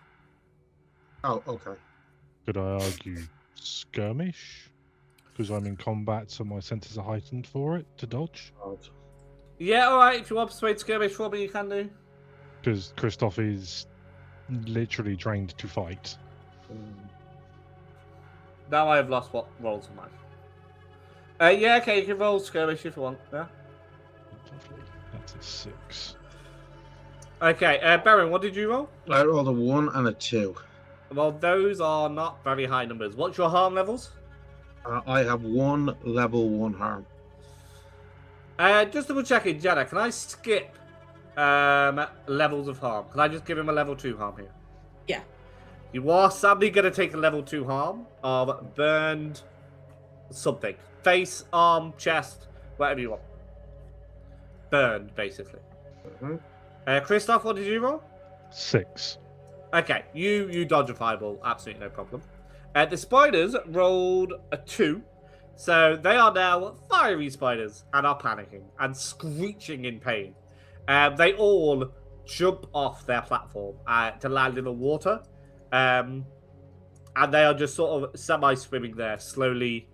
Oh, okay. Could I argue skirmish? Because I'm in combat, so my senses are heightened for it to dodge. God. Yeah, alright, if you want to persuade skirmish for me, you can do. Because Christoph is literally trained to fight. Now I have lost what rolls of mine. Yeah, okay, you can roll skirmish if you want. Yeah. Lovely. That's a 6. Okay, Baron, what did you roll? I rolled a 1 and a 2. Well, those are not very high numbers. What's your harm levels? I have 1 level 1 harm. Just double checking, Jenna, can I skip levels of harm? Can I just give him a level 2 harm here? Yeah. You are sadly going to take a level 2 harm of burned something. Face, arm, chest, whatever you want. Burned, basically. Christoph, what did you roll? 6. Okay, you dodge a fireball, absolutely no problem. The spiders rolled a 2, so they are now fiery spiders and are panicking and screeching in pain. They all jump off their platform to land in the water, and they are just sort of semi-swimming there, slowly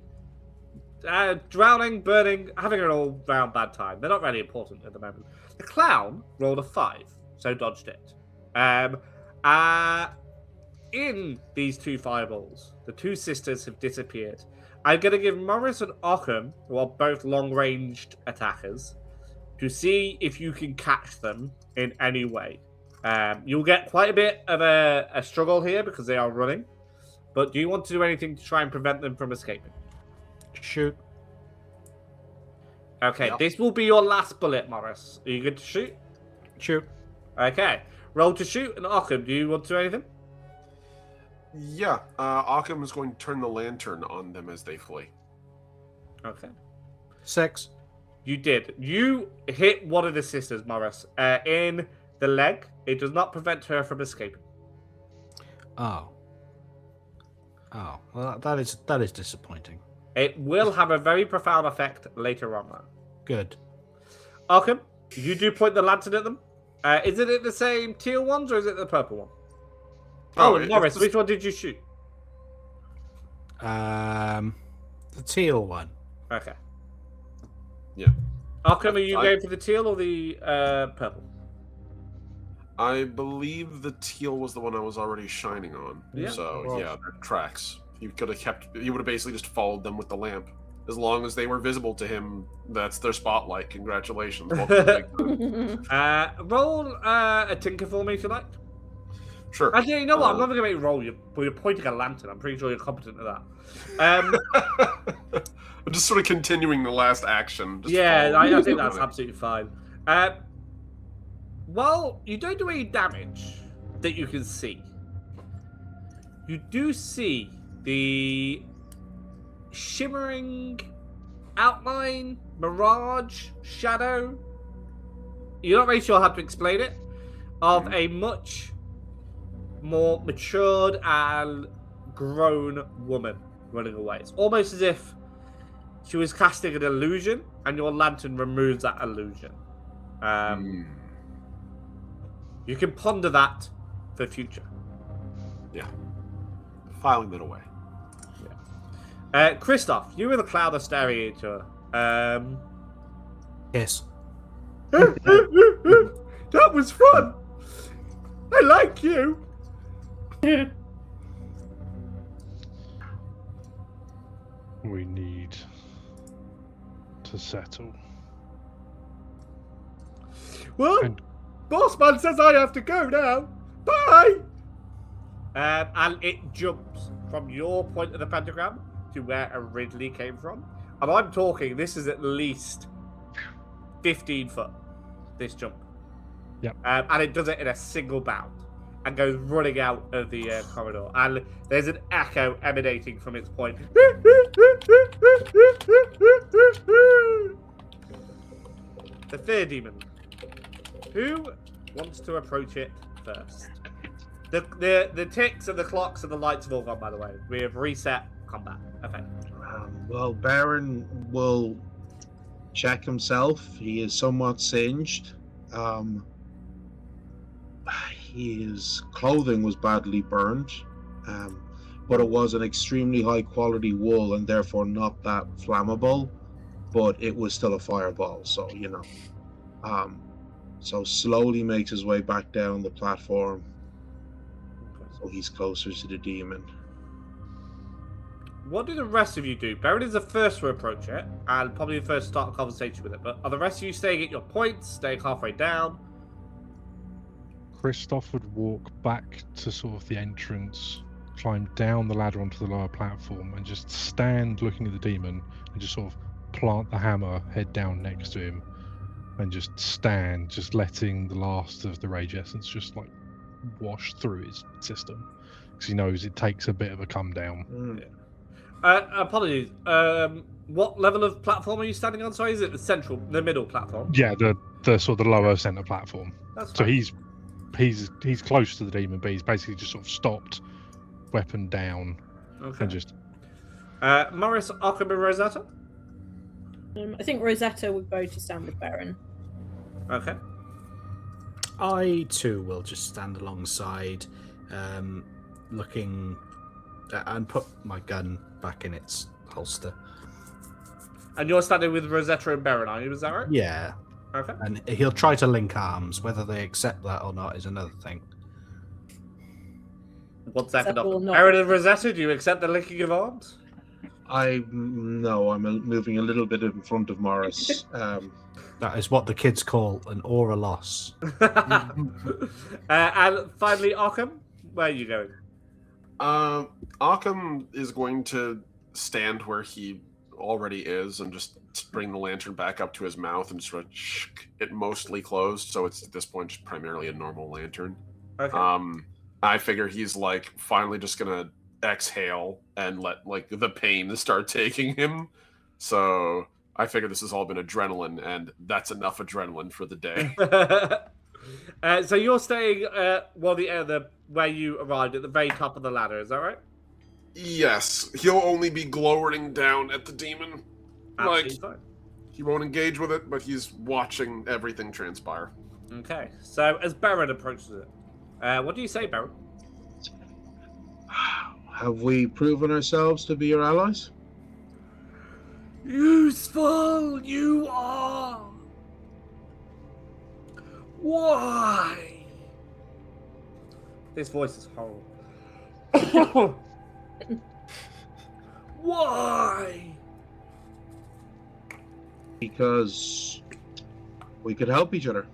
drowning, burning, having an all-round bad time. They're not really important at the moment. The clown rolled a 5, so dodged it. In these 2 fireballs, the 2 sisters have disappeared. I'm going to give Morris and Ockham, who are both long-ranged attackers, to see if you can catch them in any way. You'll get quite a bit of a struggle here because they are running. But do you want to do anything to try and prevent them from escaping? Shoot. Okay, Yep. this will be your last bullet, Morris. Are you good to shoot? Shoot. Okay. Roll to shoot, and Arkham, do you want to do anything? Yeah, Occam is going to turn the lantern on them as they flee. Okay. 6. You did. You hit one of the sisters, Morris, in the leg. It does not prevent her from escaping. Oh. Oh. Well, that is disappointing. It will have a very profound effect later on, though. Good. Arkham, you do point the lantern at them. Is it the same teal ones, or is it the purple one? Oh, Morris, which one did you shoot? The teal one. Okay. Yeah. Arkham, are you going for the teal or the purple? I believe the teal was the one I was already shining on. Yeah. So, Well- yeah, that tracks. You could have kept... You would have basically just followed them with the lamp. As long as they were visible to him, that's their spotlight. Congratulations. Welcome to the big time. Roll a tinker for me if you like. Sure. Actually, you know what? I'm not going to make you roll. You're pointing a lantern. I'm pretty sure you're competent at that. I'm just sort of continuing the last action. Just Yeah, following I think them. that's absolutely fine. Well, you don't do any damage that you can see. You do see the shimmering outline, mirage, shadow. You're not really sure how to explain it. Of a much more matured and grown woman running away. It's almost as if she was casting an illusion, and your lantern removes that illusion. You can ponder that for future. Yeah. Filing that away. Christoph, you and the cloud are staring at each other. Yes. That was fun! I like you! We need to settle. Well, And- Bossman says I have to go now. Bye! And it jumps from your point of the pentagram to where originally came from. And I'm talking, this is at least 15 foot, this jump. Yep. And it does it in a single bound and goes running out of the corridor. And there's an echo emanating from its point. The fear demon. Who wants to approach it first? The ticks and the clocks and the lights have all gone, by the way. We have reset combat. Okay. Well, Baron will check himself. He is somewhat singed. His clothing was badly burned, but it was an extremely high quality wool and therefore not that flammable, but it was still a fireball, so you know. So slowly makes his way back down the platform, so he's closer to the demon. What do the rest of you do? Baron is the first to approach it, and probably the first to start a conversation with it, but are the rest of you staying at your points, staying halfway down? Christoph would walk back to sort of the entrance, climb down the ladder onto the lower platform, and just stand looking at the demon and just sort of plant the hammer head down next to him and just stand, just letting the last of the rage essence just like wash through his system, because he knows it takes a bit of a come down. Apologies. What level of platform are you standing on? Sorry, is it the middle platform? Yeah, the sort of the lower center platform. That's So fine. he's close to the demon, but he's basically just sort of stopped, weapon down, Okay. and just Morris, Arkham, and Rosetta? I think Rosetta would go to stand with Baron. Okay. I too will just stand alongside, looking, and put my gun back in its holster. And you're standing with Rosetta and Baron, are you? Is that right? Yeah, Okay. and he'll try to link arms. Whether they accept that or not is another thing. 1 second. Rosetta will not. Baron and Rosetta, do you accept the linking of arms? No, I'm moving a little bit in front of Morris. That is what the kids call an aura loss. And finally, Arkham, where are you going? Occam is going to stand where he already is and just bring the lantern back up to his mouth and sort of it mostly closed, so it's at this point just primarily a normal lantern. Okay. I figure he's like finally just gonna exhale and let like the pain start taking him. So I figure this has all been adrenaline, and that's enough adrenaline for the day. So you're staying where you arrived at the very top of the ladder, is that right? Yes, he'll only be glowering down at the demon. Absolutely fine. He won't engage with it, but he's watching everything transpire. Okay. So as Baron approaches it, what do you say, Baron? Have we proven ourselves to be your allies? Useful you are. Why? This voice is horrible. Why? Because we could help each other.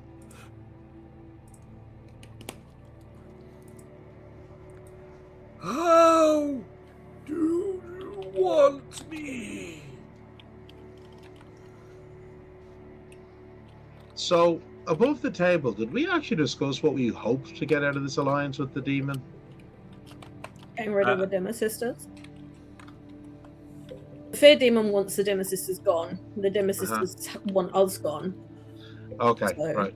How do you want me? So, above the table, did we actually discuss what we hoped to get out of this alliance with the demon? Getting rid of the Dimmer Sisters. The Fear Demon wants the Dimmer Sisters gone. The Dimmer Sisters want us gone. Okay, So- right.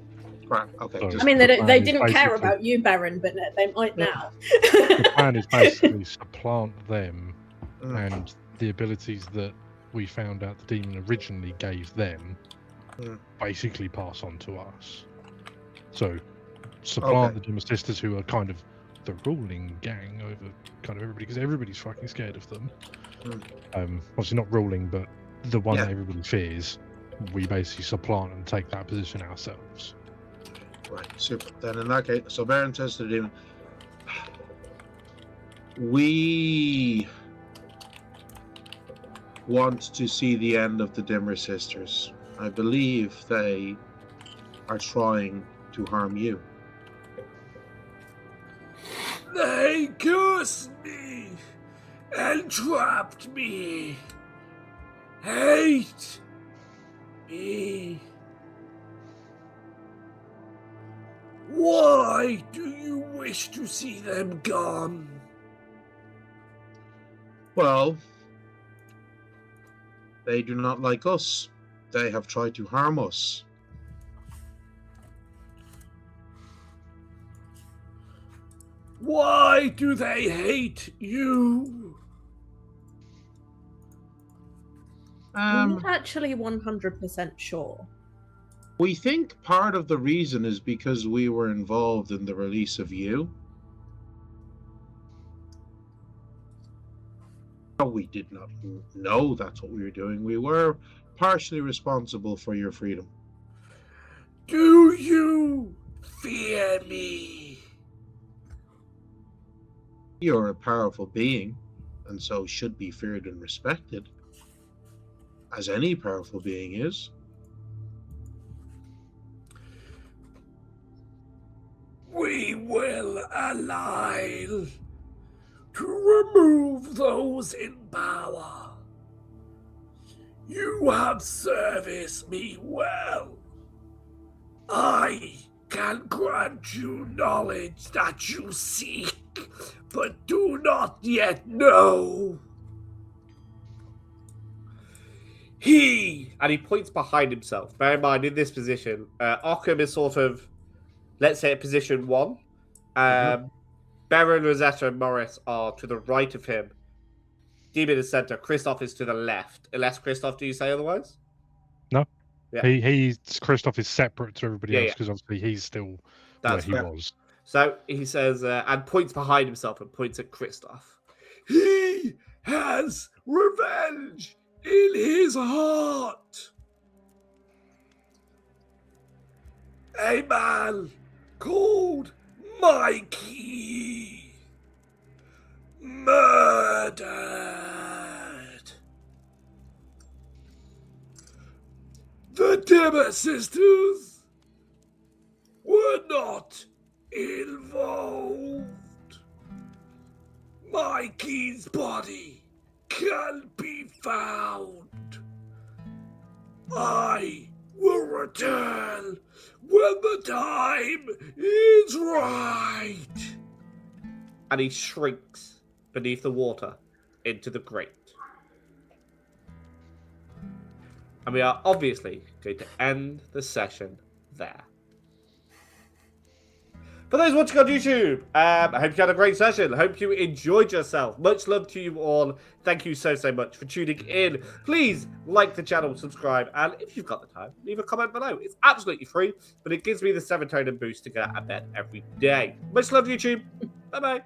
Okay. Sorry. just- I mean, they plan is didn't care basically- about you, Baron, but they might now. The plan is basically supplant them Mm. and the abilities that we found out the demon originally gave them, Mm. basically pass on to us. So supplant Okay. the Dimmer Sisters, who are kind of the ruling gang over kind of everybody, because everybody's fucking scared of them. Obviously not ruling, but the one Yeah. that everybody fears. We basically supplant and take that position ourselves. Right, super. Then in that case, so Baron says to the demon, we want to see the end of the Dimmer Sisters. I believe they are trying to harm you. They cursed me and trapped me. Hate me. Why do you wish to see them gone? Well, they do not like us. They have tried to harm us. Why do they hate you? I'm not actually 100% sure. We think part of the reason is because we were involved in the release of you. We did not know that's what we were doing. We were partially responsible for your freedom. Do you fear me? You're a powerful being, and so should be feared and respected, as any powerful being is. We will align to remove those in power. You have serviced me well. I can grant you knowledge that you seek, but do not yet know. And he points behind himself. Bear in mind, in this position, Occam is sort of, let's say, at position 1. Baron, Rosetta, and Morris are to the right of him. Demon is center. Christoph is to the left. Unless, Christoph, do you say otherwise? No. Yeah. Christoph is separate to everybody Yeah, else yeah. because obviously he's still That's where he right. was. So he says, and points behind himself and points at Christoph. He has revenge in his heart. A man called Mikey. Murdered. The Dimmer sisters were not involved. Mikey's body can be found, I will return when the time is right. And he shrinks beneath the water into the grate. And we are obviously going to end the session there. For those watching on YouTube, I hope you had a great session. I hope you enjoyed yourself. Much love to you all. Thank you so much for tuning in. Please like the channel, subscribe, and if you've got the time, leave a comment below. It's absolutely free, but it gives me the serotonin boost to get out of bed every day. Much love, YouTube. Bye-bye.